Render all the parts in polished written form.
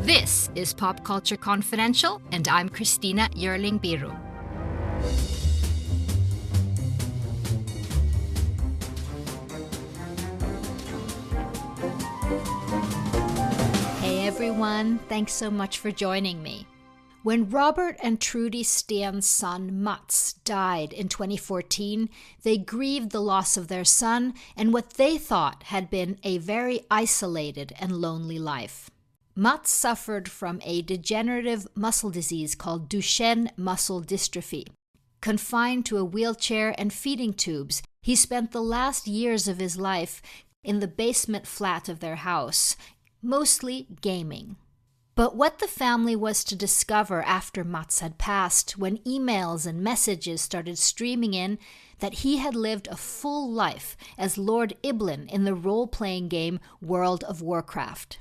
This is Pop Culture Confidential, and I'm Christina Yerling Biru. Hey everyone, thanks so much for joining me. When Robert and Trude Steen's son Mats died in 2014, they grieved the loss of their son and what they thought had been a very isolated and lonely life. Mats suffered from a degenerative muscle disease called Duchenne muscle dystrophy. Confined to a wheelchair and feeding tubes, he spent the last years of his life in the basement flat of their house, mostly gaming. But what the family was to discover after Mats had passed, when emails and messages started streaming in, that he had lived a full life as Lord Ibelin in the role-playing game World of Warcraft.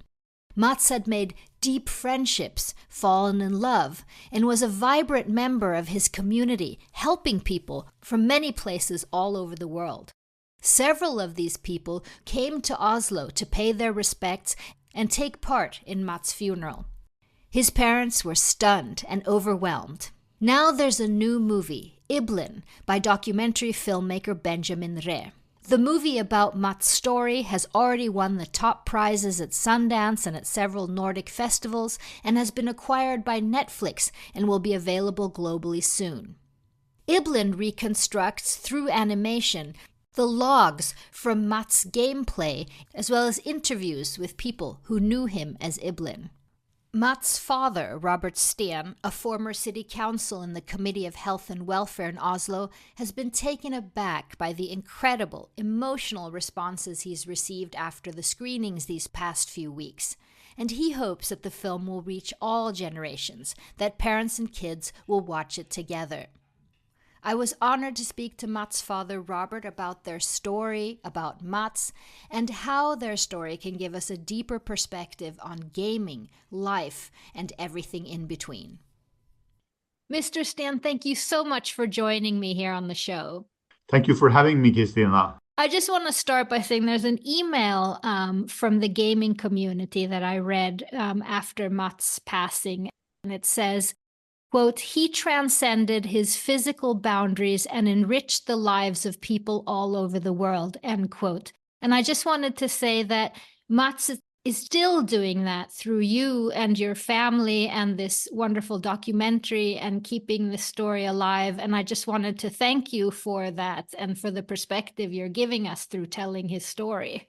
Mats had made deep friendships, fallen in love, and was a vibrant member of his community, helping people from many places all over the world. Several of these people came to Oslo to pay their respects and take part in Mats' funeral. His parents were stunned and overwhelmed. Now there's a new movie, Ibelin, by documentary filmmaker Benjamin Ree. The movie about Mats' story has already won the top prizes at Sundance and at several Nordic festivals and has been acquired by Netflix and will be available globally soon. Ibelin reconstructs, through animation, the logs from Mats' gameplay, as well as interviews with people who knew him as Ibelin. Mats' father, Robert Steen, a former city council in the Committee of Health and Welfare in Oslo, has been taken aback by the incredible, emotional responses he's received after the screenings these past few weeks. And he hopes that the film will reach all generations, that parents and kids will watch it together. I was honored to speak to Mats' father, Robert, about their story, about Mats, and how their story can give us a deeper perspective on gaming, life, and everything in between. Mr. Steen, thank you so much for joining me here on the show. Thank you for having me, Christina. I just want to start by saying there's an email from the gaming community that I read after Mats' passing, and it says, quote, "He transcended his physical boundaries and enriched the lives of people all over the world," end quote. And I just wanted to say that Mats is still doing that through you and your family and this wonderful documentary and keeping the story alive. And I just wanted to thank you for that and for the perspective you're giving us through telling his story.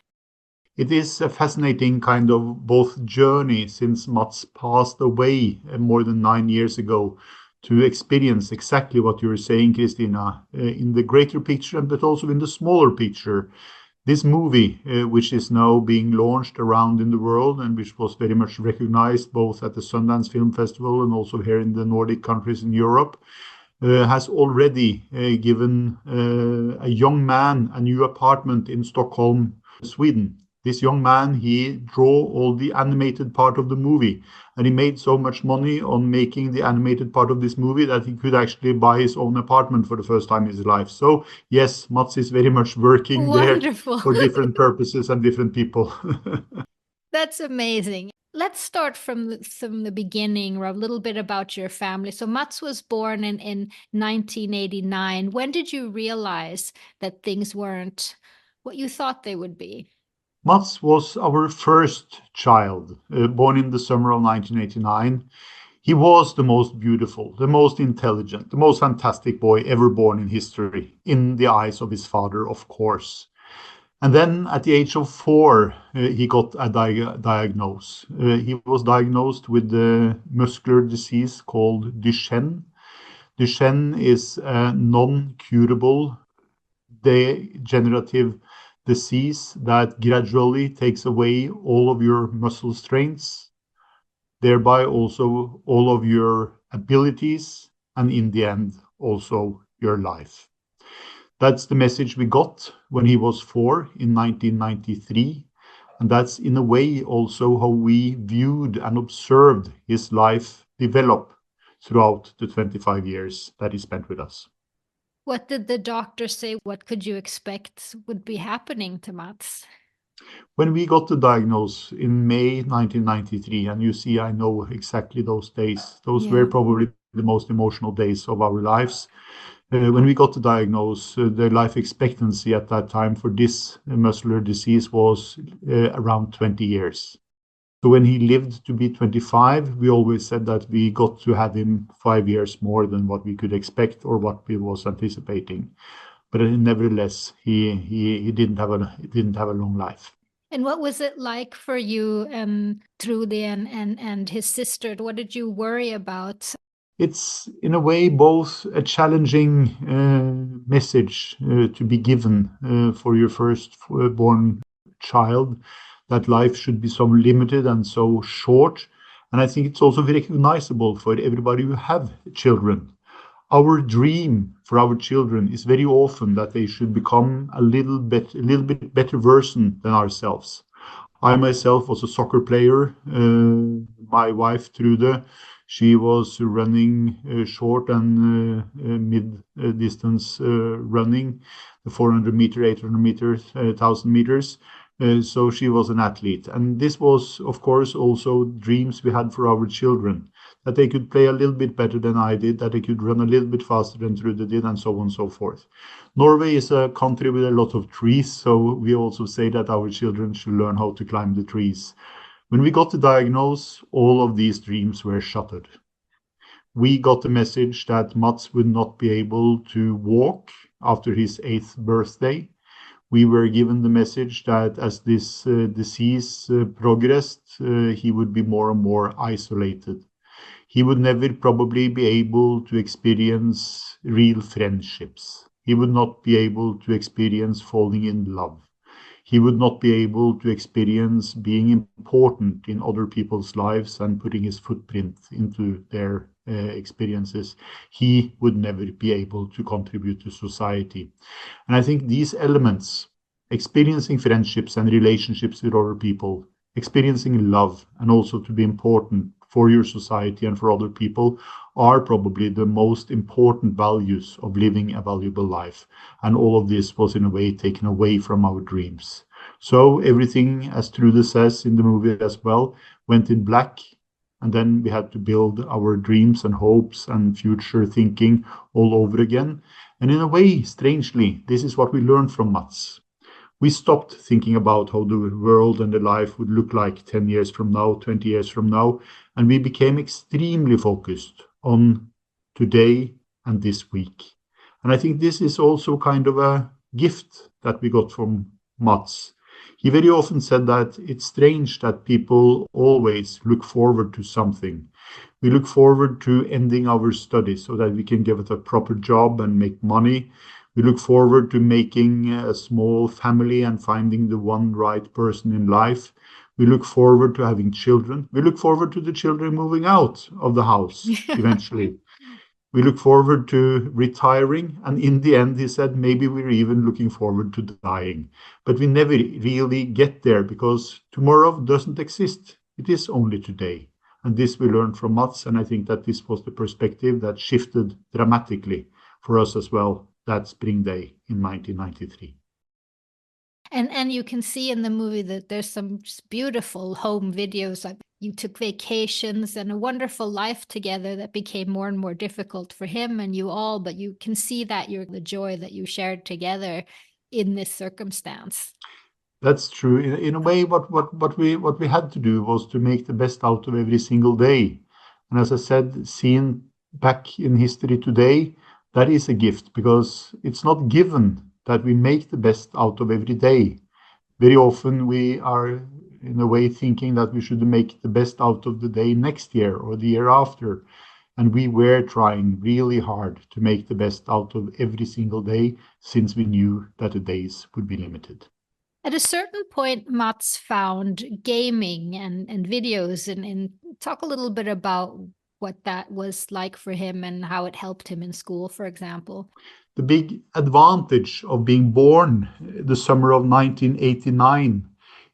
It is a fascinating kind of both journey since Mats passed away more than 9 years ago to experience exactly what you were saying, Christina, in the greater picture, but also in the smaller picture. This movie, which is now being launched around in the world and which was very much recognized both at the Sundance Film Festival and also here in the Nordic countries in Europe, has already given a young man a new apartment in Stockholm, Sweden. This young man, he drew all the animated part of the movie, and he made so much money on making the animated part of this movie that he could actually buy his own apartment for the first time in his life. So yes, Mats is very much working Wonderful. there for different purposes and different people. That's amazing. Let's start from the beginning, Rob, a little bit about your family. So Mats was born in 1989. When did you realize that things weren't what you thought they would be? Mats was our first child, born in the summer of 1989. He was the most beautiful, the most intelligent, the most fantastic boy ever born in history, in the eyes of his father, of course. And then at the age of 4, he got a diagnosis. He was diagnosed with a muscular disease called Duchenne. Duchenne is a non-curable degenerative disease that gradually takes away all of your muscle strengths, thereby also all of your abilities, and in the end, also your life. That's the message we got when he was 4 in 1993. And that's in a way also how we viewed and observed his life develop throughout the 25 years that he spent with us. What did the doctor say? What could you expect would be happening to Mats? When we got the diagnosis in May 1993, and you see, I know exactly those days. Those were Yeah. probably the most emotional days of our lives. When we got the diagnosis, the life expectancy at that time for this muscular disease was around 20 years. So when he lived to be 25, we always said that we got to have him 5 years more than what we could expect or what we was anticipating. But nevertheless, he didn't have a long life. And what was it like for you and Trude and his sister? What did you worry about? It's in a way both a challenging message to be given for your first born child, that life should be so limited and so short. And I think it's also very recognizable for everybody who have children. Our dream for our children is very often that they should become a little bit better version than ourselves. I myself was a soccer player. My wife, Trude, she was running short and mid distance running, the 400 meter, 800 meters, 1000 meters. So she was an athlete. And this was, of course, also dreams we had for our children, that they could play a little bit better than I did, that they could run a little bit faster than Trude did, and so on and so forth. Norway is a country with a lot of trees, so we also say that our children should learn how to climb the trees. When we got the diagnosis, all of these dreams were shattered. We got the message that Mats would not be able to walk after his 8th birthday. We were given the message that as this disease progressed, he would be more and more isolated. He would never probably be able to experience real friendships. He would not be able to experience falling in love. He would not be able to experience being important in other people's lives and putting his footprint into their experiences. He would never be able to contribute to society. And I think these elements, experiencing friendships and relationships with other people, experiencing love, and also to be important for your society and for other people, are probably the most important values of living a valuable life. And all of this was in a way taken away from our dreams. So everything, as Trude says in the movie as well, went in black. And then we had to build our dreams and hopes and future thinking all over again. And in a way, strangely, this is what we learned from Mats. We stopped thinking about how the world and the life would look like 10 years from now, 20 years from now, and we became extremely focused on today and this week. And I think this is also kind of a gift that we got from Mats. He very often said that it's strange that people always look forward to something. We look forward to ending our studies so that we can give it a proper job and make money. We look forward to making a small family and finding the one right person in life. We look forward to having children. We look forward to the children moving out of the house eventually. We look forward to retiring. And in the end, he said, maybe we're even looking forward to dying. But we never really get there because tomorrow doesn't exist. It is only today. And this we learned from Mats. And I think that this was the perspective that shifted dramatically for us as well that spring day in 1993. And you can see in the movie that there's some just beautiful home videos. Like you took vacations and a wonderful life together that became more and more difficult for him and you all, but you can see that you're the joy that you shared together in this circumstance. That's true. In a way, what we had to do was to make the best out of every single day. And as I said, seen back in history today, that is a gift because it's not given that we make the best out of every day. Very often we are in a way thinking that we should make the best out of the day next year or the year after. And we were trying really hard to make the best out of every single day since we knew that the days would be limited. At a certain point, Mats found gaming and videos and talk a little bit about what that was like for him and how it helped him in school, for example. The big advantage of being born the summer of 1989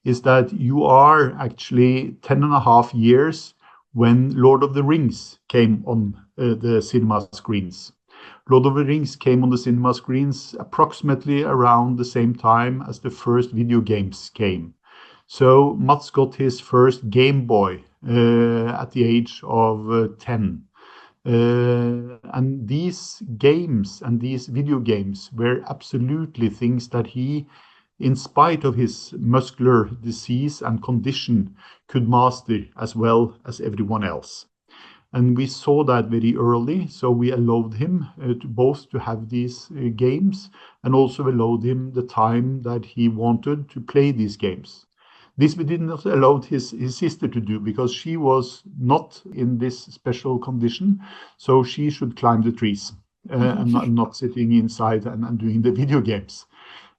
is that you are actually 10 and a half years when Lord of the Rings came on the cinema screens. Lord of the Rings came on the cinema screens approximately around the same time as the first video games came. So Mats got his first Game Boy at the age of 10. And these games and these video games were absolutely things that he, in spite of his muscular disease and condition, could master as well as everyone else. And we saw that very early, so we allowed him to have these games, and also allowed him the time that he wanted to play these games. This we did not allow his sister to do, because she was not in this special condition, so she should climb the trees and not sitting inside and doing the video games.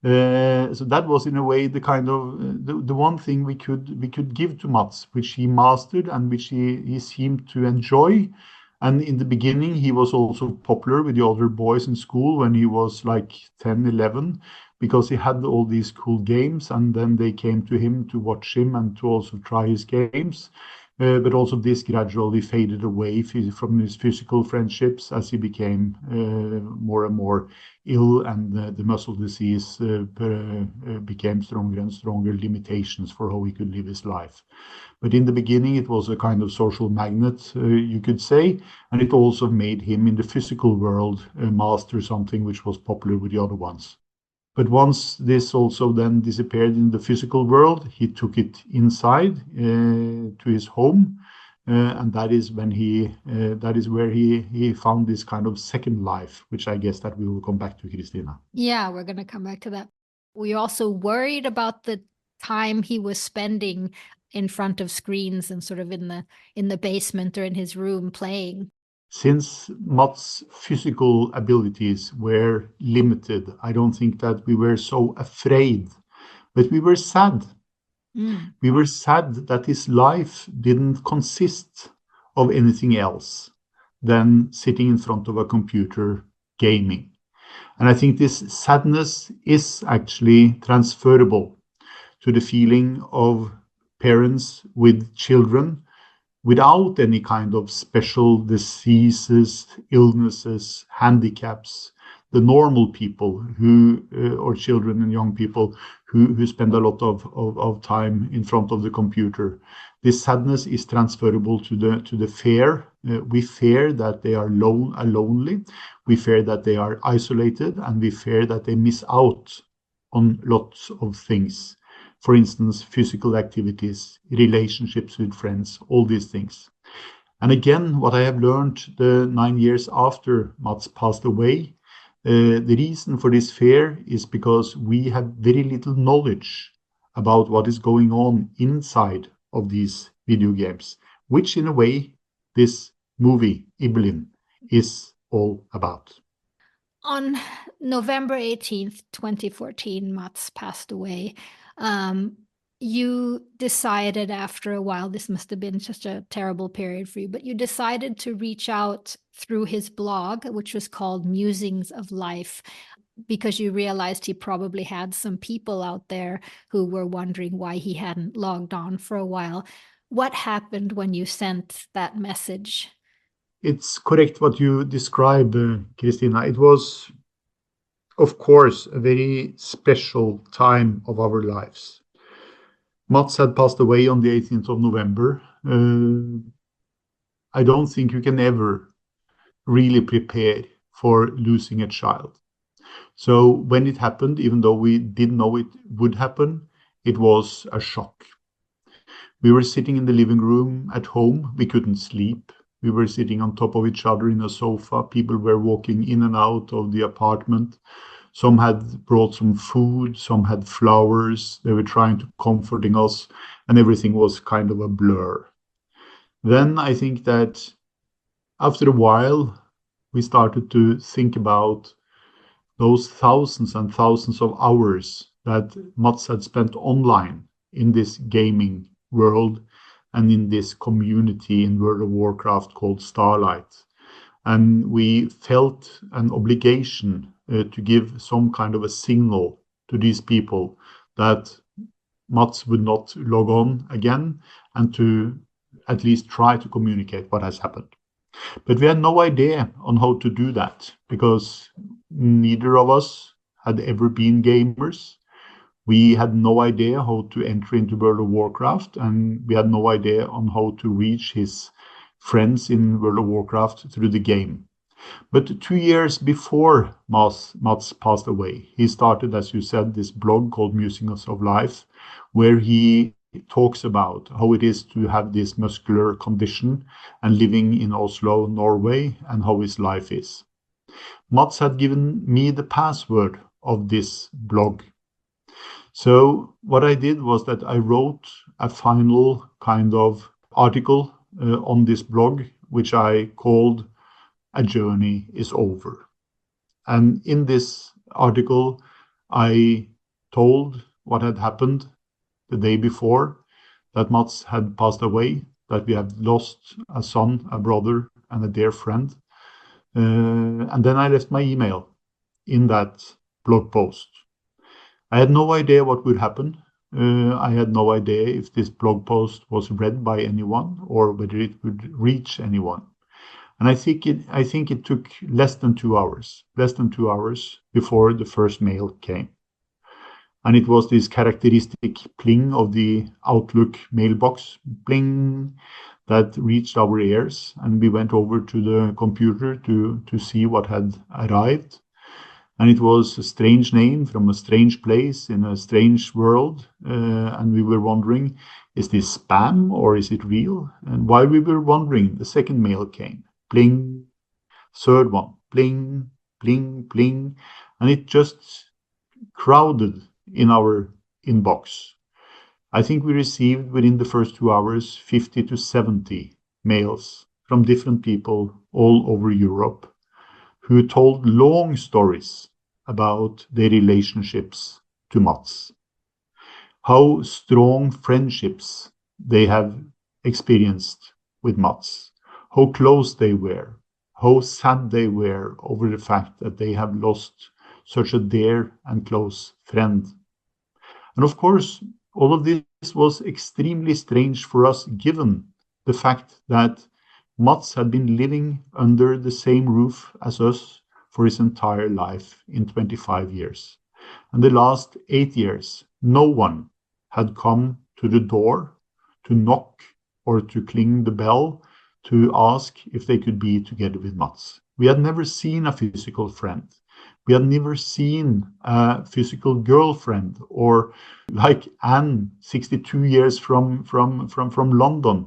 So that was in a way the kind of the one thing we could give to Mats, which he mastered and which he seemed to enjoy. And in the beginning, he was also popular with the other boys in school when he was like 10, 11, because he had all these cool games, and then they came to him to watch him and to also try his games. But also this gradually faded away from his physical friendships as he became more and more ill, and the muscle disease became stronger and stronger limitations for how he could live his life. But in the beginning, it was a kind of social magnet, you could say, and it also made him in the physical world master something which was popular with the other ones. But once this also then disappeared in the physical world, he took it inside to his home, and that is when that is where he found this kind of second life, which I guess that we will come back to, Christina. Yeah, we're going to come back to that. We also worried about the time he was spending in front of screens and sort of in the basement or in his room playing. Since Mats' physical abilities were limited, I don't think that we were so afraid, but we were sad. We were sad that his life didn't consist of anything else than sitting in front of a computer gaming. And I think this sadness is actually transferable to the feeling of parents with children without any kind of special diseases, illnesses, handicaps, the normal people or children and young people who spend a lot of time in front of the computer. This sadness is transferable to the fear. We fear that they are lonely. We fear that they are isolated, and we fear that they miss out on lots of things. For instance, physical activities, relationships with friends, all these things. And again, what I have learned the 9 years after Mats passed away, the reason for this fear is because we have very little knowledge about what is going on inside of these video games, which in a way this movie, Ibelin, is all about. On November 18th, 2014, Mats passed away. You decided after a while, this must have been such a terrible period for you, but you decided to reach out through his blog, which was called Musings of Life, because you realized he probably had some people out there who were wondering why he hadn't logged on for a while. What happened when you sent that message? It's correct what you describe, Christina. It was, of course, a very special time of our lives. Mats had passed away on the 18th of November. I don't think you can ever really prepare for losing a child. So when it happened, even though we didn't know it would happen, it was a shock. We were sitting in the living room at home. We couldn't sleep. We were sitting on top of each other in a sofa. People were walking in and out of the apartment. Some had brought some food, some had flowers. They were trying to comforting us, and everything was kind of a blur. Then I think that after a while, we started to think about those thousands and thousands of hours that Mats had spent online in this gaming world and in this community in World of Warcraft called Starlight. And we felt an obligation to give some kind of a signal to these people that Mats would not log on again, and to at least try to communicate what has happened. But we had no idea on how to do that, because neither of us had ever been gamers. We had no idea how to enter into World of Warcraft, and we had no idea on how to reach his friends in World of Warcraft through the game. But 2 years before Mats passed away, he started, as you said, this blog called Musings of Life, where he talks about how it is to have this muscular condition and living in Oslo, Norway, and how his life is. Mats had given me the password of this blog. So what I did was that I wrote a final kind of article on this blog, which I called "A Journey is Over." And in this article, I told what had happened the day before, that Mats had passed away, that we had lost a son, a brother, and a dear friend. And then I left my email in that blog post. I had no idea what would happen. I had no idea if this blog post was read by anyone or whether it would reach anyone. And I think it took less than 2 hours before the first mail came. And it was this characteristic pling of the Outlook mailbox, bling, that reached our ears. And we went over to the computer to see what had arrived. And it was a strange name from a strange place in a strange world. And we were wondering, is this spam or is it real? And while we were wondering, the second mail came. Bling. Third one. Bling, bling, bling. And it just crowded in our inbox. I think we received within the first 2 hours 50 to 70 mails from different people all over Europe who told long stories about their relationships to Mats, how strong friendships they have experienced with Mats, how close they were, how sad they were over the fact that they have lost such a dear and close friend. And of course, all of this was extremely strange for us, given the fact that Mats had been living under the same roof as us for his entire life in 25 years. And the last 8 years, no one had come to the door to knock or to cling the bell to ask if they could be together with Mats. We had never seen a physical friend. We had never seen a physical girlfriend, or like Anne, 62 years from London.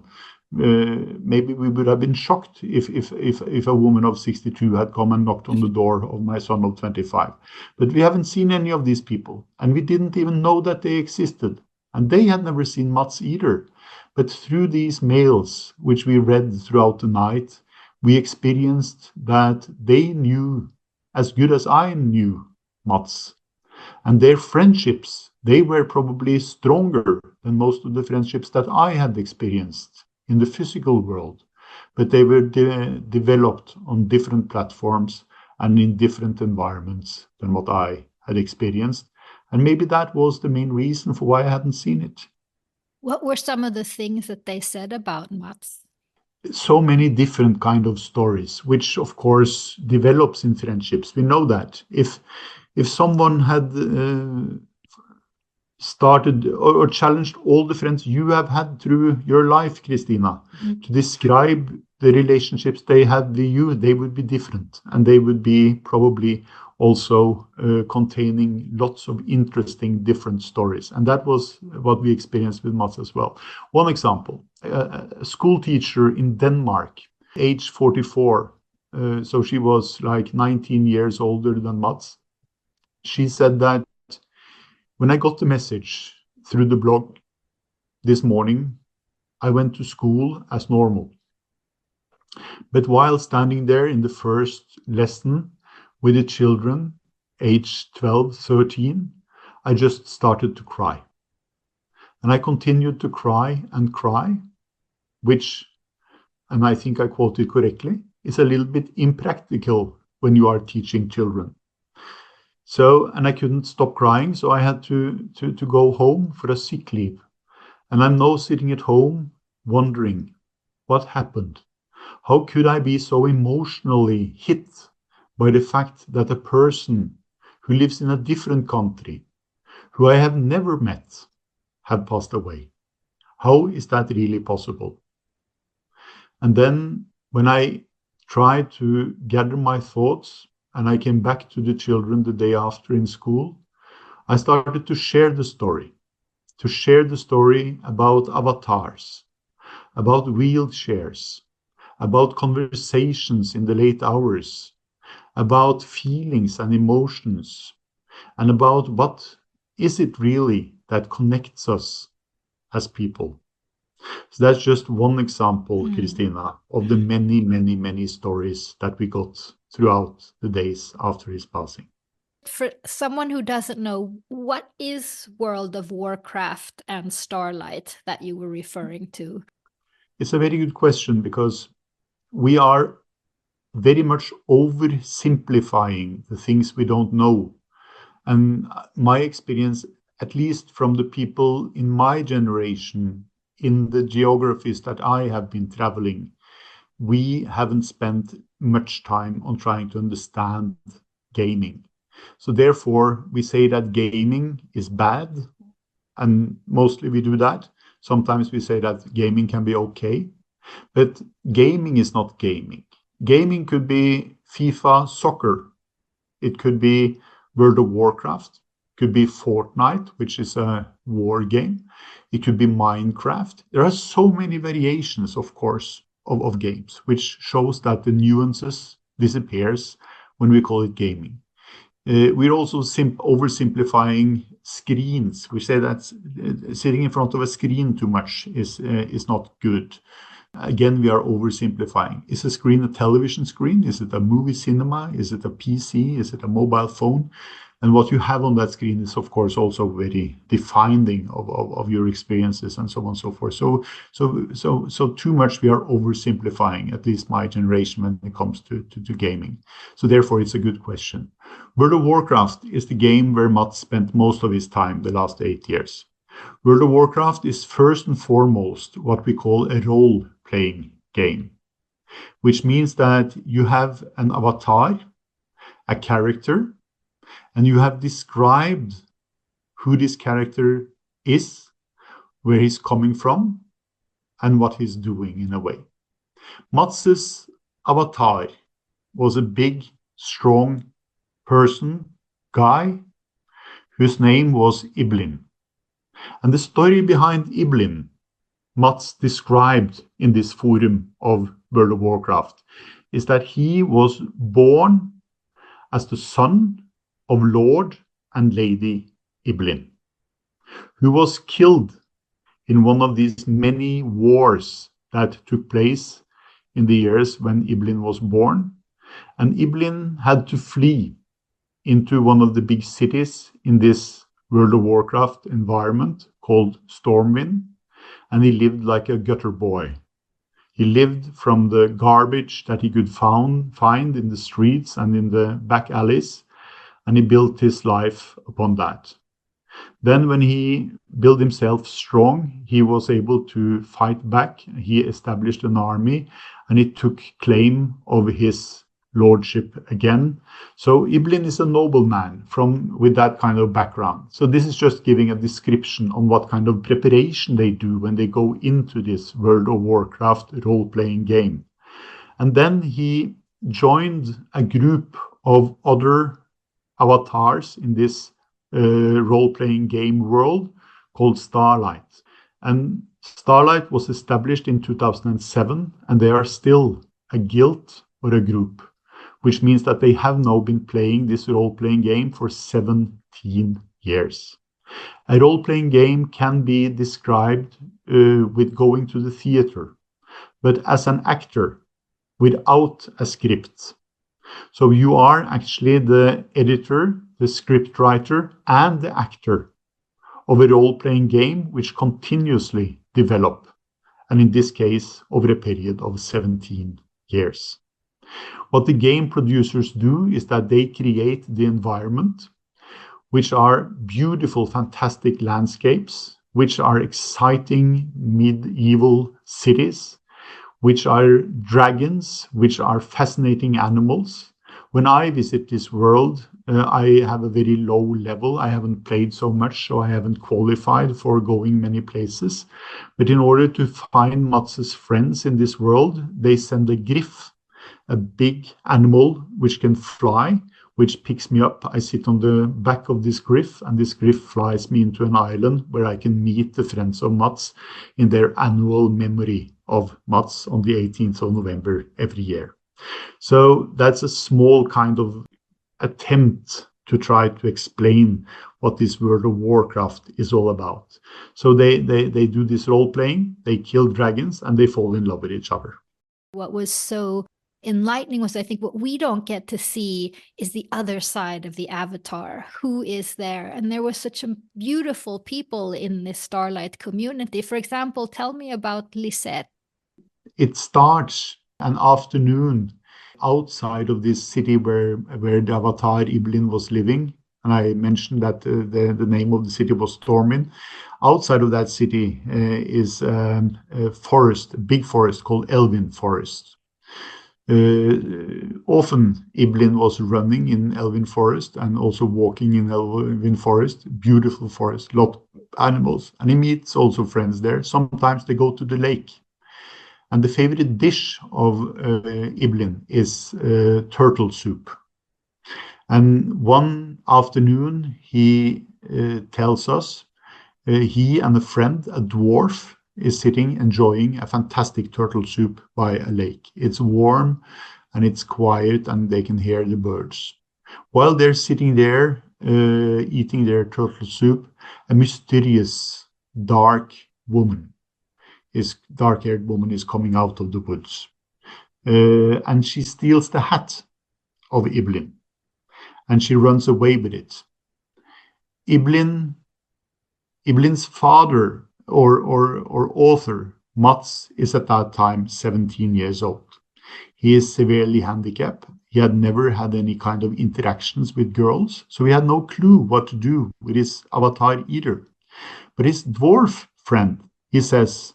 Maybe we would have been shocked if a woman of 62 had come and knocked on the door of my son of 25. But we haven't seen any of these people, and we didn't even know that they existed. And they had never seen Mats either. But through these mails, which we read throughout the night, we experienced that they knew as good as I knew Mats. And their friendships, they were probably stronger than most of the friendships that I had experienced in the physical world. But they were developed on different platforms and in different environments than what I had experienced. And maybe that was the main reason for why I hadn't seen it. What were some of the things that they said about Mats? So many different kind of stories, which of course develops in friendships. We know that if someone had started or challenged all the friends you have had through your life, Christina, to describe the relationships they had with you, they would be different, and they would be probably also containing lots of interesting different stories. And that was what we experienced with Mats as well. One example, a school teacher in Denmark, age 44, so she was like 19 years older than Mats. She said that when I got the message through the blog this morning, I went to school as normal. But while standing there in the first lesson with the children, age 12, 13, I just started to cry. And I continued to cry and cry, which, and I think I quoted correctly, is a little bit impractical when you are teaching children. So, and I couldn't stop crying, so I had to go home for a sick leave. And I'm now sitting at home wondering, what happened? How could I be so emotionally hit by the fact that a person who lives in a different country, who I have never met have passed away. How is that really possible? And then when I tried to gather my thoughts and I came back to the children the day after in school, I started to share the story about avatars, about wheelchairs, about conversations in the late hours, about feelings and emotions, and about what is it really that connects us as people. So that's just one example, Christina, of the many, many, many stories that we got throughout the days after his passing. For someone who doesn't know, what is World of Warcraft and Starlight that you were referring to? It's a very good question because we are very much oversimplifying the things we don't know. And my experience, at least from the people in my generation, in the geographies that I have been traveling, we haven't spent much time on trying to understand gaming. So therefore, we say that gaming is bad, and mostly we do that. Sometimes we say that gaming can be okay, but gaming is not gaming. Gaming could be FIFA soccer. It could be World of Warcraft. It could be Fortnite, which is a war game. It could be Minecraft. There are so many variations, of course, of games, which shows that the nuances disappears when we call it gaming. We're also oversimplifying screens. We say that sitting in front of a screen too much is not good. Again, we are oversimplifying. Is a screen a television screen? Is it a movie cinema? Is it a PC? Is it a mobile phone? And what you have on that screen is, of course, also very defining of your experiences and so on and so forth. So too much we are oversimplifying, at least my generation, when it comes to gaming. So therefore, it's a good question. World of Warcraft is the game where Mats spent most of his time the last 8 years. World of Warcraft is first and foremost what we call a role-playing game, which means that you have an avatar, a character, and you have described who this character is, where he's coming from, and what he's doing in a way. Mats's avatar was a big, strong person, guy, whose name was Ibelin. And the story behind Ibelin, Mats described in this forum of World of Warcraft, is that he was born as the son of Lord and Lady Ibelin, who was killed in one of these many wars that took place in the years when Ibelin was born. And Ibelin had to flee into one of the big cities in this World of Warcraft environment called Stormwind, and he lived like a gutter boy. He lived from the garbage that he could find in the streets and in the back alleys, and he built his life upon that. Then when he built himself strong, he was able to fight back. He established an army, and he took claim of his lordship again. So Ibelin is a nobleman with that kind of background. So this is just giving a description on what kind of preparation they do when they go into this World of Warcraft role-playing game. And then he joined a group of other avatars in this role-playing game world called Starlight. And Starlight was established in 2007, and they are still a guild or a group, which means that they have now been playing this role-playing game for 17 years. A role-playing game can be described with going to the theater, but as an actor without a script. So you are actually the editor, the script writer, and the actor of a role-playing game which continuously develop, and in this case, over a period of 17 years. What the game producers do is that they create the environment, which are beautiful, fantastic landscapes, which are exciting medieval cities, which are dragons, which are fascinating animals, When I visit this world, I have a very low level. I haven't played so much, so I haven't qualified for going many places. But in order to find Mats's friends in this world, they send a griff, a big animal which can fly, which picks me up. I sit on the back of this griff, and this griff flies me into an island where I can meet the friends of Mats in their annual memory of Mats on the 18th of November every year. So that's a small kind of attempt to try to explain what this World of Warcraft is all about. So they do this role playing, they kill dragons, and they fall in love with each other. What was so enlightening was, I think, what we don't get to see is the other side of the avatar. Who is there? And there were such beautiful people in this Starlight community. For example, tell me about Lisette. It starts an afternoon outside of this city where the avatar Ibelin was living. And I mentioned that the name of the city was Stormin. Outside of that city is a forest, a big forest called Elvin Forest. Often Ibelin was running in Elvin Forest and also walking in Elvin Forest, beautiful forest, lot of animals. And he meets also friends there. Sometimes they go to the lake. And the favorite dish of Ibelin is turtle soup. And one afternoon, he tells us he and a friend, a dwarf, is sitting enjoying a fantastic turtle soup by a lake. It's warm and it's quiet and they can hear the birds. While they're sitting there eating their turtle soup, a mysterious dark-haired woman is coming out of the woods. And she steals the hat of Ibelin. And she runs away with it. Iblin's father or author, Mats, is at that time 17 years old. He is severely handicapped. He had never had any kind of interactions with girls, so he had no clue what to do with his avatar either. But his dwarf friend, he says,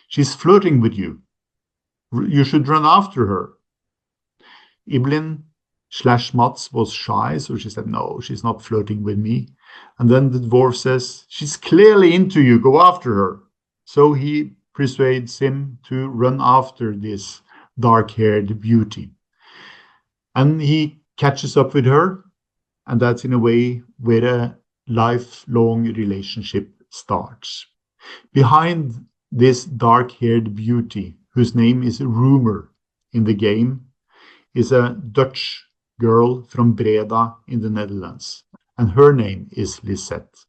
she's flirting with you. You should run after her. Ibelin/Mats was shy, so she said, no, she's not flirting with me. And then the dwarf says, she's clearly into you, go after her. So he persuades him to run after this dark-haired beauty. And he catches up with her, and that's in a way where a lifelong relationship starts. Behind this dark-haired beauty, whose name is Rumor in the game, is a Dutch girl from Breda in the Netherlands, and her name is Lisette.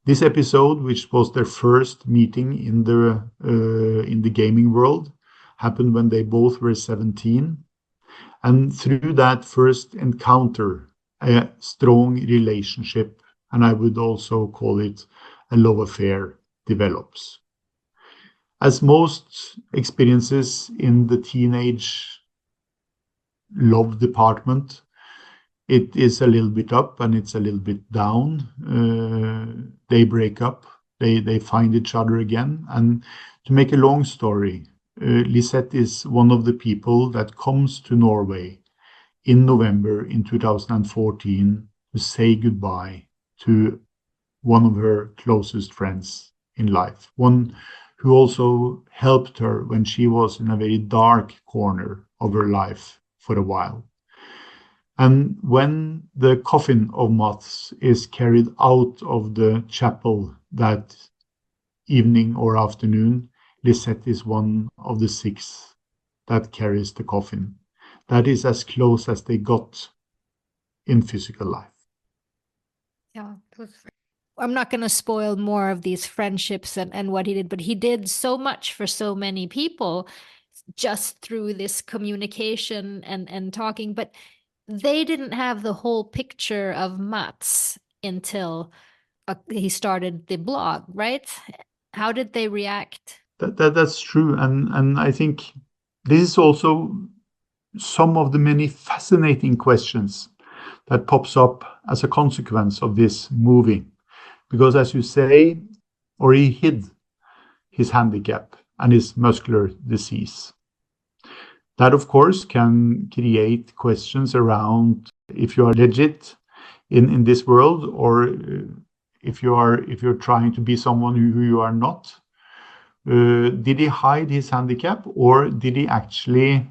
This episode, which was their first meeting in the gaming world, happened when they both were 17, and through that first encounter, a strong relationship, and I would also call it a love affair, develops. As most experiences in the teenage love department, it is a little bit up and it's a little bit down. They break up, they find each other again. And to make a long story, Lisette is one of the people that comes to Norway in November in 2014 to say goodbye to one of her closest friends in life, one who also helped her when she was in a very dark corner of her life for a while. And when the coffin of Mats is carried out of the chapel that evening or afternoon, Lisette is one of the 6 that carries the coffin. That is as close as they got in physical life. Yeah. I'm not going to spoil more of these friendships and what he did, but he did so much for so many people just through this communication and talking. But they didn't have the whole picture of Mats until he started the blog, right? How did they react? That's true. And I think this is also some of the many fascinating questions that pops up as a consequence of this movie. Because as you say, or he hid his handicap and his muscular disease. That, of course, can create questions around if you are legit in this world, or if you're trying to be someone who you are not. Did he hide his handicap, or did he actually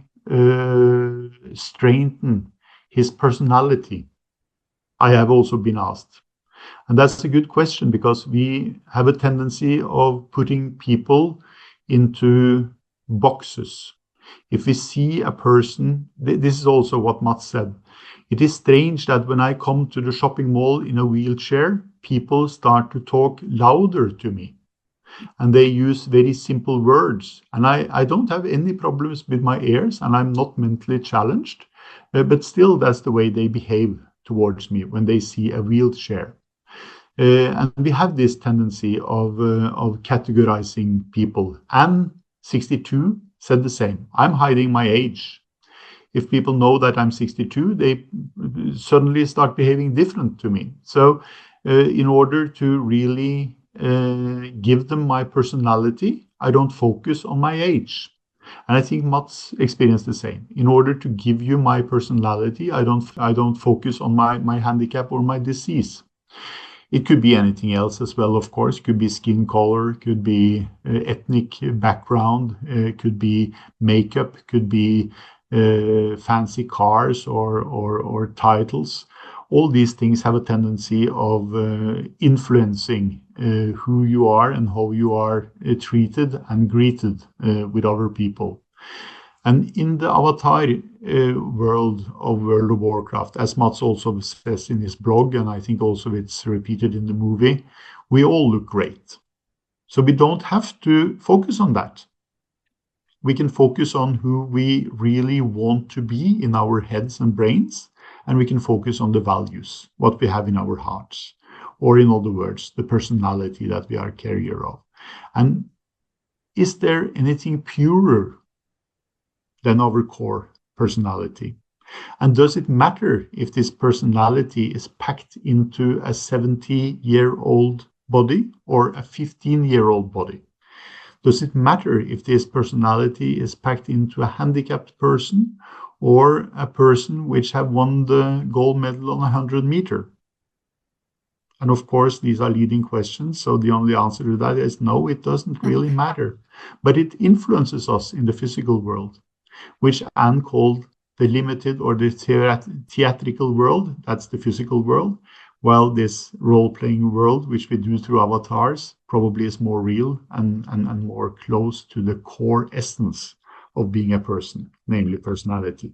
strengthen his personality? I have also been asked. And that's a good question, because we have a tendency of putting people into boxes. If we see a person, this is also what Mats said. It is strange that when I come to the shopping mall in a wheelchair, people start to talk louder to me. And they use very simple words. And I don't have any problems with my ears, and I'm not mentally challenged. But still, that's the way they behave towards me when they see a wheelchair. And we have this tendency of categorizing people. And 62 said the same. I'm hiding my age. If people know that I'm 62, they suddenly start behaving different to me. So in order to really give them my personality, I don't focus on my age. And I think Mats experienced the same. In order to give you my personality, I don't focus on my handicap or my disease. It could be anything else as well, of course. Could be skin color, could be ethnic background, could be makeup, could be fancy cars or titles. All these things have a tendency of influencing who you are and how you are treated and greeted with other people. And in the avatar world of World of Warcraft, as Mats also says in his blog, and I think also it's repeated in the movie, we all look great. So we don't have to focus on that. We can focus on who we really want to be in our heads and brains, and we can focus on the values, what we have in our hearts, or in other words, the personality that we are carrier of. And is there anything purer than our core personality? And does it matter if this personality is packed into a 70-year-old body or a 15-year-old body? Does it matter if this personality is packed into a handicapped person or a person which have won the gold medal on 100 meter? And of course, these are leading questions. So the only answer to that is no, it doesn't really matter. But it influences us in the physical world, which Anne called the limited or the theatrical world. That's the physical world. While this role-playing world, which we do through avatars, probably is more real and more close to the core essence of being a person, namely personality.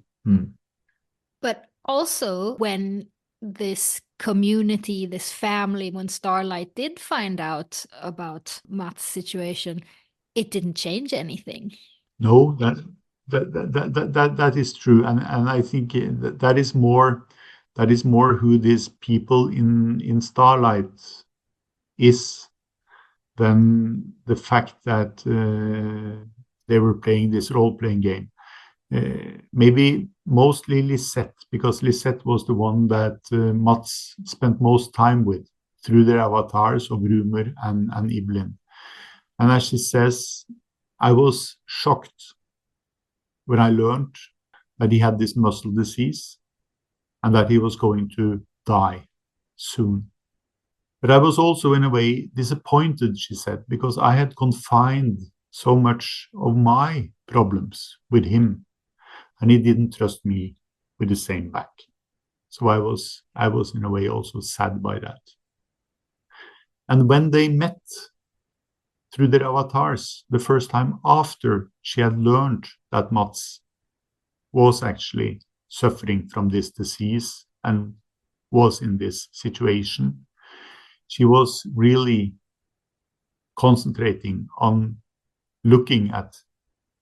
But also, when this community, this family, when Starlight did find out about Matt's situation, it didn't change anything. No, that is true, and I think that is more who these people in Starlight is than the fact that they were playing this role-playing game. Maybe mostly Lisette, because Lisette was the one that Mats spent most time with through their avatars of Rumer and Ibelin. And as she says, I was shocked when I learned that he had this muscle disease and that he was going to die soon. But I was also, in a way, disappointed, she said, because I had confined so much of my problems with him, and he didn't trust me with the same back. So I was in a way also sad by that. And when they met through their avatars the first time after she had learned that Mats was actually suffering from this disease and was in this situation, she was really concentrating on looking at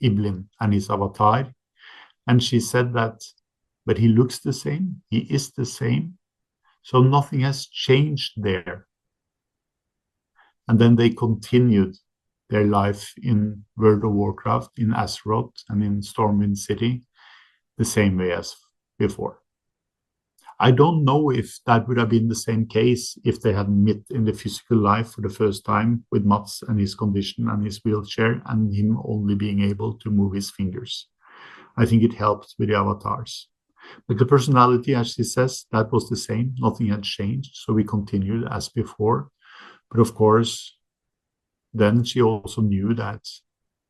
Ibelin and his avatar. And she said that, but he looks the same, he is the same, so nothing has changed there. And then they continued their life in World of Warcraft, in Azeroth and in Stormwind City, the same way as before. I don't know if that would have been the same case if they had met in the physical life for the first time with Mats and his condition and his wheelchair and him only being able to move his fingers. I think it helped with the avatars. But the personality, as she says, that was the same. Nothing had changed. So we continued as before. But of course, then she also knew that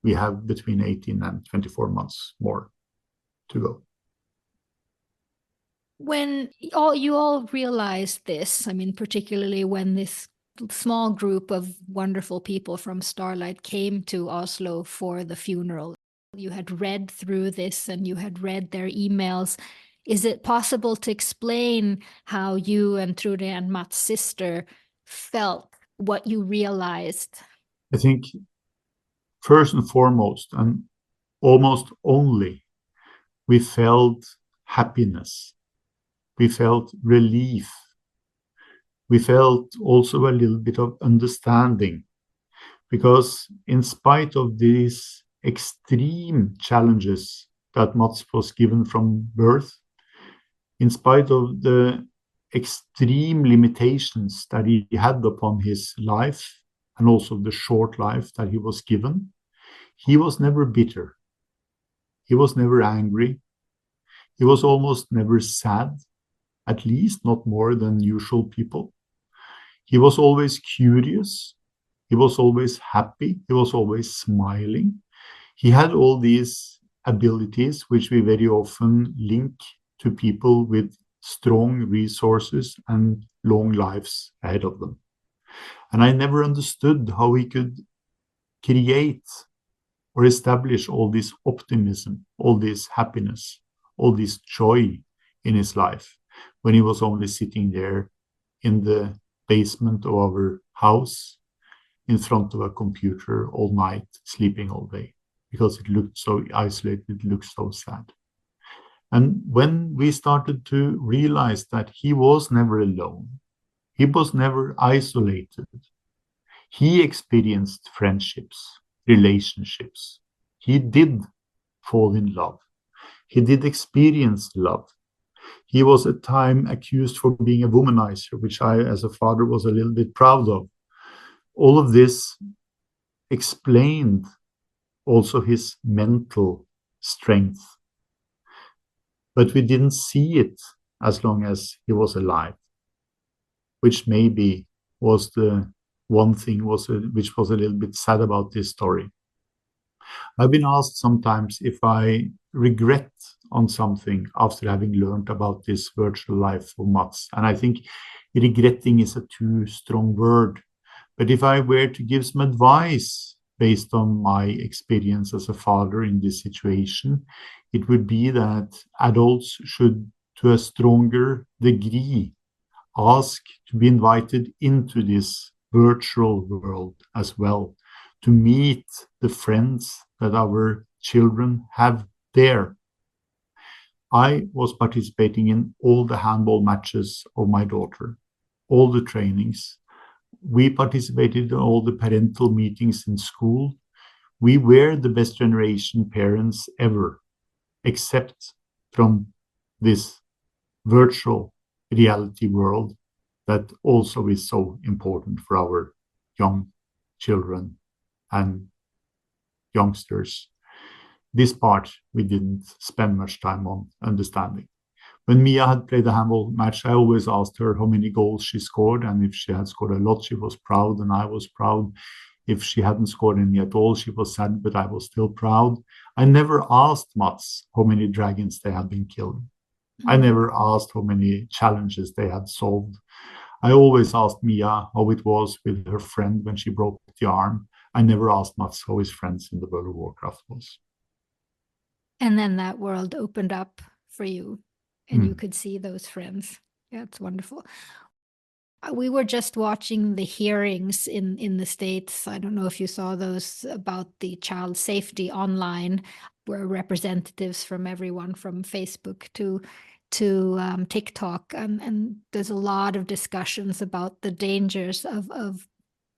we have between 18 and 24 months more to go. When you all realized this, I mean, particularly when this small group of wonderful people from Starlight came to Oslo for the funeral, you had read through this and you had read their emails. Is it possible to explain how you and Trude and Mats' sister felt, what you realized? I think first and foremost, and almost only, we felt happiness. We felt relief. We felt also a little bit of understanding, because in spite of these extreme challenges that Mats was given from birth, in spite of the extreme limitations that he had upon his life and also the short life that he was given, he was never bitter. He was never angry. He was almost never sad, at least not more than usual people. He was always curious. He was always happy. He was always smiling. He had all these abilities which we very often link to people with strong resources and long lives ahead of them. And I never understood how he could create or establish all this optimism, all this happiness, all this joy in his life when he was only sitting there in the basement of our house in front of a computer all night, sleeping all day, because it looked so isolated, it looked so sad. And when we started to realize that he was never alone, he was never isolated, he experienced friendships, relationships. He did fall in love. He did experience love. He was at time accused for being a womanizer, which I, as a father, was a little bit proud of. All of this explained also his mental strength. But we didn't see it as long as he was alive, which maybe was the one thing which was a little bit sad about this story. I've been asked sometimes if I regret on something after having learned about this virtual life of Mats. And I think regretting is a too strong word. But if I were to give some advice based on my experience as a father in this situation, it would be that adults should, to a stronger degree, ask to be invited into this virtual world as well, to meet the friends that our children have there. I was participating in all the handball matches of my daughter, all the trainings. We participated in all the parental meetings in school. We were the best generation parents ever, except from this virtual reality world that also is so important for our young children and youngsters. This part we didn't spend much time on understanding. When Mia had played a handball match, I always asked her how many goals she scored, and if she had scored a lot, she was proud, and I was proud. If she hadn't scored any at all, she was sad, but I was still proud. I never asked Mats how many dragons they had been killed. I never asked how many challenges they had solved. I always asked Mia how it was with her friend when she broke the arm. I never asked Mats how his friends in the World of Warcraft was. And then that world opened up for you, and you could see those friends. Yeah, it's wonderful. We were just watching the hearings in the States. I don't know if you saw those about the child safety online, where representatives from everyone from Facebook to TikTok, and there's a lot of discussions about the dangers of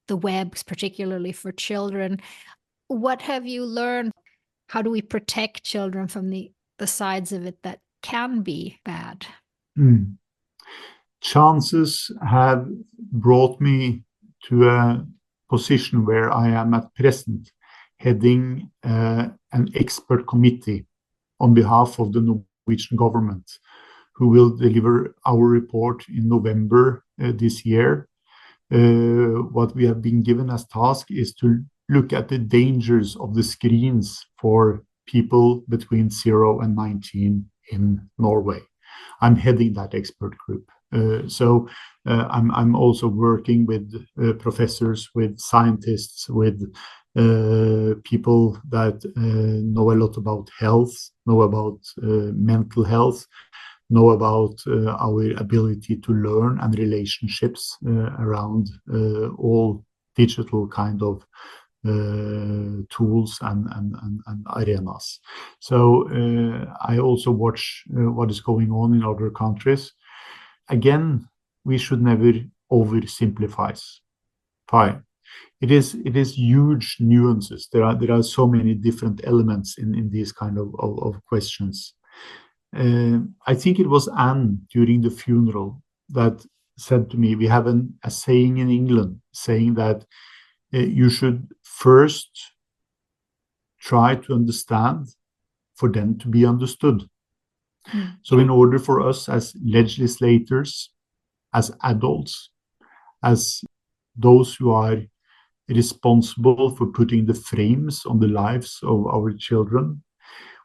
the webs, particularly for children. What have you learned? How do we protect children from the sides of it that can be bad? Chances have brought me to a position where I am at present heading an expert committee on behalf of the Norwegian government, who will deliver our report in November this year. What we have been given as task is to look at the dangers of the screens for people between 0 and 19 in Norway. I'm heading that expert group. I'm also working with professors, with scientists, with people that know a lot about health, know about mental health, know about our ability to learn and relationships around all digital kind of tools and arenas. So I also watch what is going on in other countries. Again, we should never oversimplify. It is huge nuances. There are so many different elements in these kind of questions. I think it was Anne during the funeral that said to me, we have a saying in England saying that you should first try to understand for then to be understood. So in order for us as legislators, as adults, as those who are responsible for putting the frames on the lives of our children,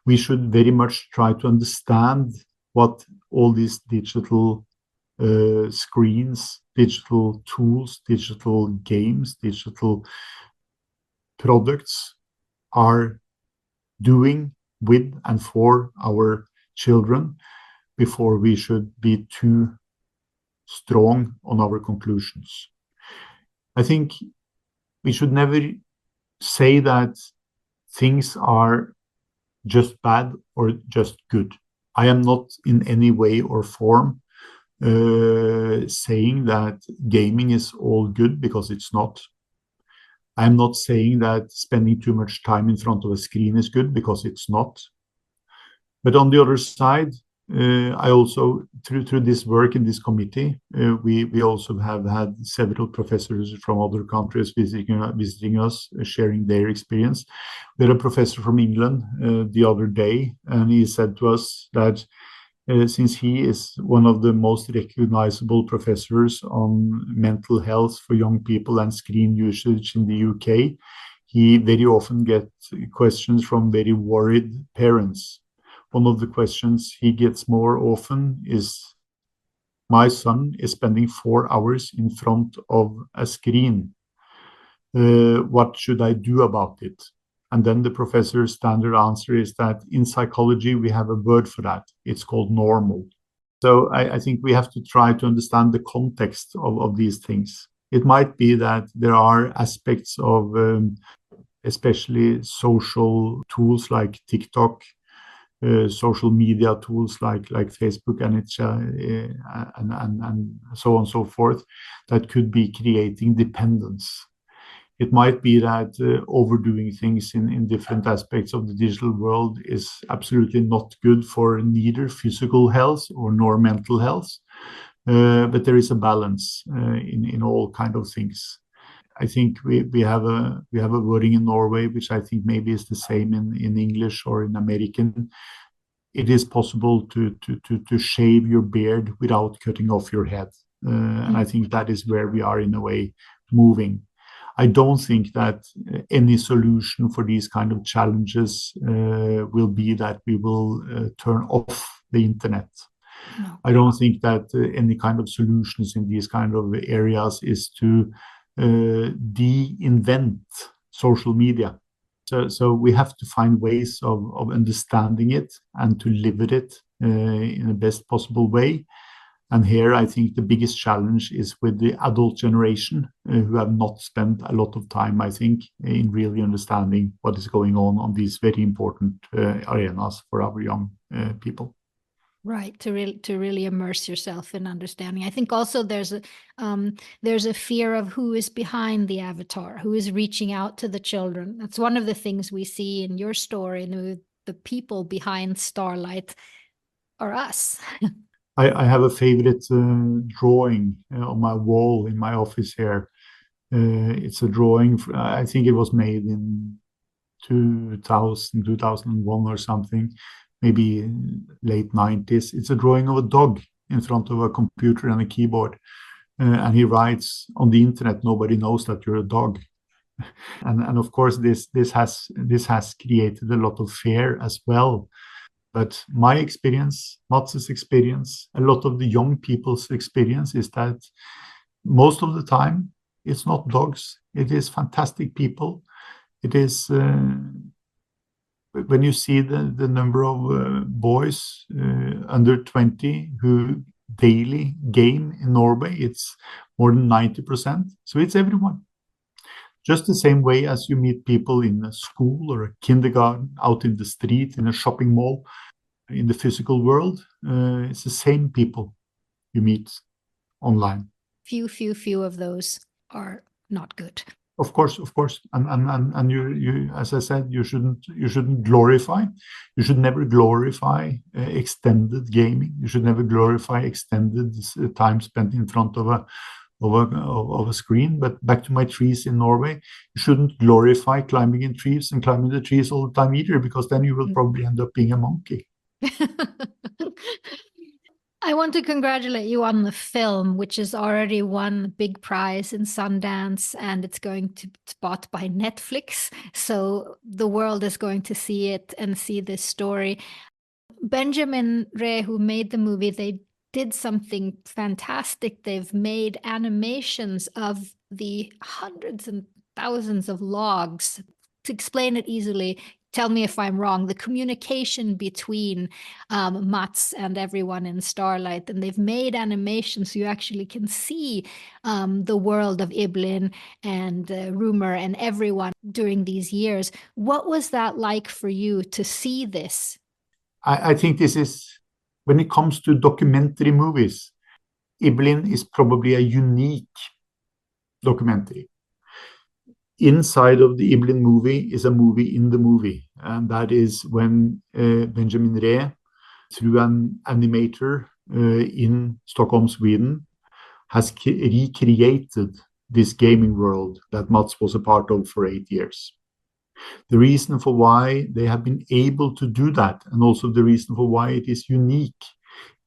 we should very much try to understand what all these digital screens, digital tools, digital games, digital products are doing with and for our children before we should be too strong on our conclusions. I think we should never say that things are just bad or just good. I am not in any way or form saying that gaming is all good, because it's not. I'm not saying that spending too much time in front of a screen is good, because it's not. But on the other side, I also, through this work in this committee, we also have had several professors from other countries visiting us, sharing their experience. We had a professor from England the other day, and he said to us that since he is one of the most recognizable professors on mental health for young people and screen usage in the UK, he very often gets questions from very worried parents. One of the questions he gets more often is, my son is spending 4 hours in front of a screen. What should I do about it? And then the professor's standard answer is that in psychology, we have a word for that. It's called normal. So I think we have to try to understand the context of these things. It might be that there are aspects of especially social tools like TikTok, social media tools like Facebook and so on and so forth, that could be creating dependence. It might be that overdoing things in different aspects of the digital world is absolutely not good for neither physical health nor mental health. But there is a balance in all kind of things. I think we have a wording in Norway, which I think maybe is the same in English or in American. It is possible to shave your beard without cutting off your head. And I think that is where we are in a way moving. I don't think that any solution for these kind of challenges will be that we will turn off the internet. No. I don't think that any kind of solutions in these kind of areas is to de-invent social media. So we have to find ways of understanding it and to live with it in the best possible way. And here, I think the biggest challenge is with the adult generation who have not spent a lot of time, I think, in really understanding what is going on these very important arenas for our young people. Right, to really immerse yourself in understanding. I think also there's a fear of who is behind the avatar, who is reaching out to the children. That's one of the things we see in your story. And the people behind Starlight are us. I have a favorite drawing on my wall in my office here. It's a drawing, I think it was made in 2000, 2001 or something, maybe late 90s. It's a drawing of a dog in front of a computer and a keyboard. And he writes, on the internet, nobody knows that you're a dog. And of course, this has created a lot of fear as well. But my experience, Mats's experience, a lot of the young people's experience is that most of the time, it's not dogs. It is fantastic people. It is, when you see the number of boys under 20 who daily game in Norway, it's more than 90%. So it's everyone. Just the same way as you meet people in a school or a kindergarten, out in the street, in a shopping mall, in the physical world, it's the same people you meet online. Few of those are not good. Of course, and you, as I said, you shouldn't glorify. You should never glorify extended gaming. You should never glorify extended time spent in front of a screen. But back to my trees in Norway, you shouldn't glorify climbing in trees and climbing the trees all the time either, because then you will probably end up being a monkey. I want to congratulate you on the film, which has already won big prize in Sundance, and it's going to be bought by Netflix. So the world is going to see it and see this story. Benjamin Ree, who made the movie, they did something fantastic. They've made animations of the hundreds and thousands of logs. To explain it easily, tell me if I'm wrong, the communication between Mats and everyone in Starlight, and they've made animations so you actually can see the world of Ibelin and Rumor and everyone during these years. What was that like for you to see this? I think this is, when it comes to documentary movies, Ibelin is probably a unique documentary. Inside of the Ibelin movie is a movie in the movie, and that is when Benjamin Ree, through an animator in Stockholm, Sweden, has recreated this gaming world that Mats was a part of for 8 years. The reason for why they have been able to do that, and also the reason for why it is unique,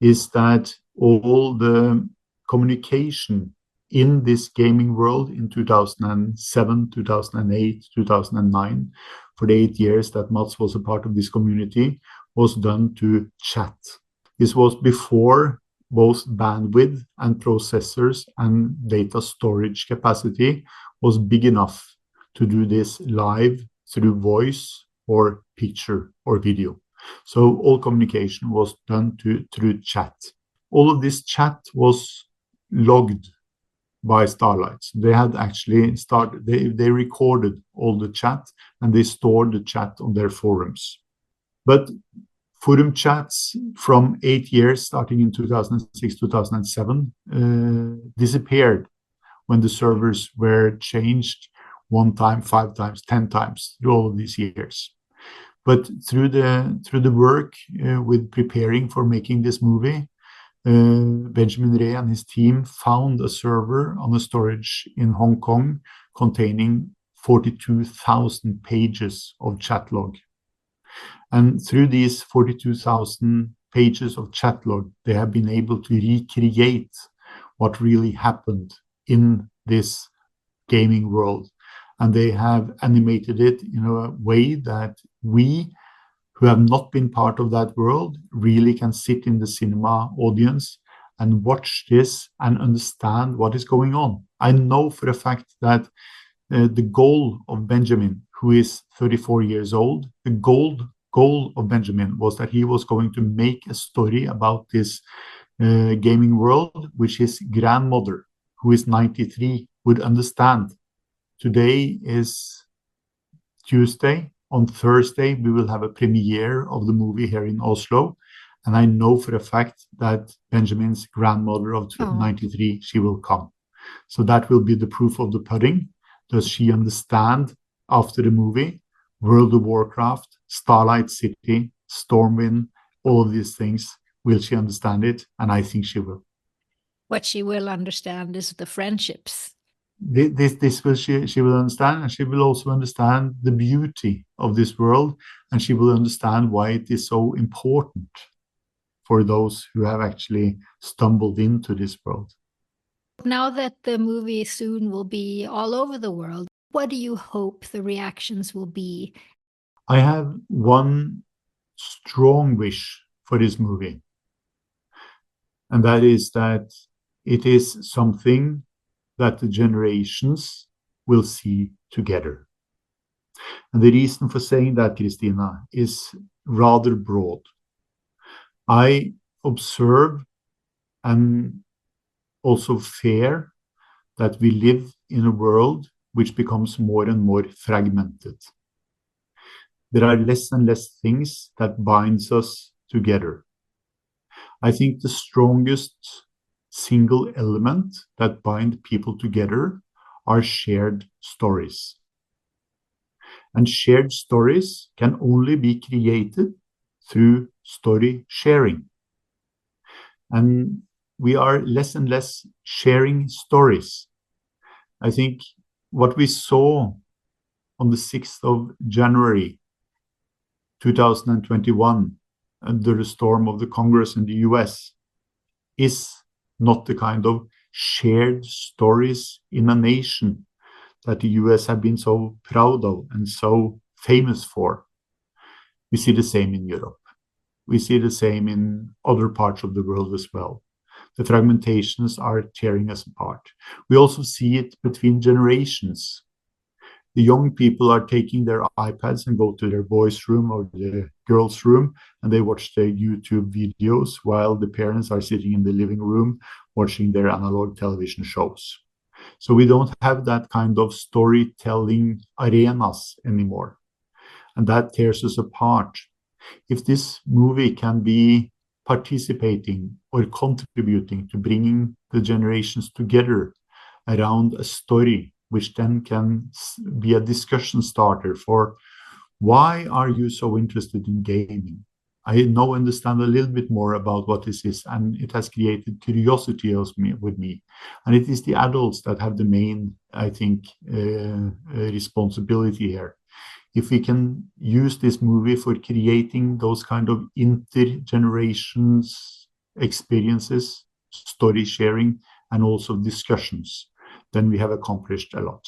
is that all the communication in this gaming world in 2007, 2008, 2009, for the 8 years that Mats was a part of this community, was done to chat. This was before both bandwidth and processors and data storage capacity was big enough to do this live through voice or picture or video. So all communication was done through chat. All of this chat was logged by Starlight. They had actually started, they recorded all the chat and they stored the chat on their forums. But forum chats from 8 years, starting in 2006, 2007, disappeared when the servers were changed 1 time, 5 times, 10 times through all of these years. But through the work with preparing for making this movie, Benjamin Ree and his team found a server on a storage in Hong Kong containing 42,000 pages of chat log. And through these 42,000 pages of chat log, they have been able to recreate what really happened in this gaming world. And they have animated it in a way that we, who have not been part of that world, really can sit in the cinema audience and watch this and understand what is going on. I know for a fact that the goal of Benjamin, who is 34 years old, the goal of Benjamin was that he was going to make a story about this gaming world, which his grandmother, who is 93, would understand. Today is Tuesday. On Thursday, we will have a premiere of the movie here in Oslo. And I know for a fact that Benjamin's grandmother of 93, she will come. So that will be the proof of the pudding. Does she understand after the movie World of Warcraft, Starlight City, Stormwind, all of these things? Will she understand it? And I think she will. What she will understand is the friendships. she will understand, and she will also understand the beauty of this world, and she will understand why it is so important for those who have actually stumbled into this world. Now that the movie soon will be all over the world, what do you hope the reactions will be? I have one strong wish for this movie, and that is that it is something that the generations will see together. And the reason for saying that, Christina, is rather broad. I observe and also fear that we live in a world which becomes more and more fragmented. There are less and less things that binds us together. I think the strongest single element that bind people together are shared stories. And shared stories can only be created through story sharing. And we are less and less sharing stories. I think what we saw on the 6th of January 2021 under the storm of the Congress in the US is not the kind of shared stories in a nation that the US have been so proud of and so famous for. We see the same in Europe. We see the same in other parts of the world as well. The fragmentations are tearing us apart. We also see it between generations. The young people are taking their iPads and go to their boys' room or the girls' room, and they watch their YouTube videos while the parents are sitting in the living room watching their analog television shows. So we don't have that kind of storytelling arenas anymore. And that tears us apart. If this movie can be participating or contributing to bringing the generations together around a story, which then can be a discussion starter for why are you so interested in gaming? I now understand a little bit more about what this is, and it has created curiosity with me. And it is the adults that have the main, I think, responsibility here. If we can use this movie for creating those kind of intergenerations experiences, story sharing, and also discussions, then we have accomplished a lot.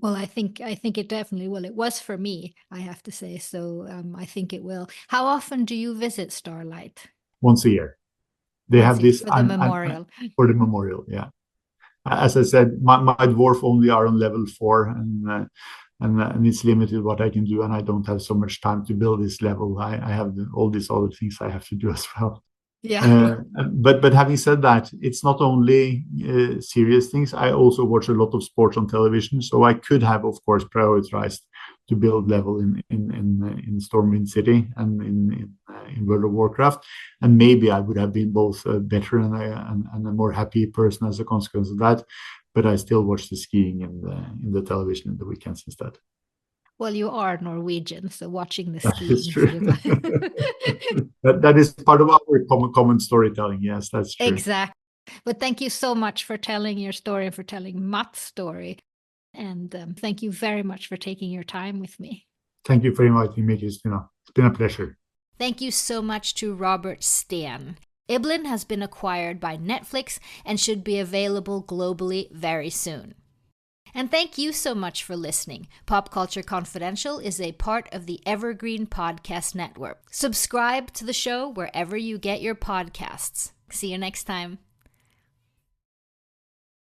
Well, I think it definitely will. It was for me, I have to say. So I think it will. How often do you visit Starlight? Once a year. They Once have a year this for the memorial. for the memorial, yeah. As I said, my dwarf only are on level 4, and it's limited what I can do, and I don't have so much time to build this level. I have all these other things I have to do as well. Yeah. But having said that, it's not only serious things. I also watch a lot of sports on television, so I could have, of course, prioritized to build level in Stormwind City and in World of Warcraft, and maybe I would have been both better and a more happy person as a consequence of that. But I still watch the skiing in the television in the weekends instead. Well, you are Norwegian, so watching the That is skiing true. sort of. that is part of our common storytelling. Yes, that's true. Exactly. But thank you so much for telling your story and for telling Matt's story. And thank you very much for taking your time with me. Thank you for inviting me, Christina. It's been a pleasure. Thank you so much to Robert Steen. Ibelin has been acquired by Netflix and should be available globally very soon. And thank you so much for listening. Pop Culture Confidential is a part of the Evergreen Podcast Network. Subscribe to the show wherever you get your podcasts. See you next time.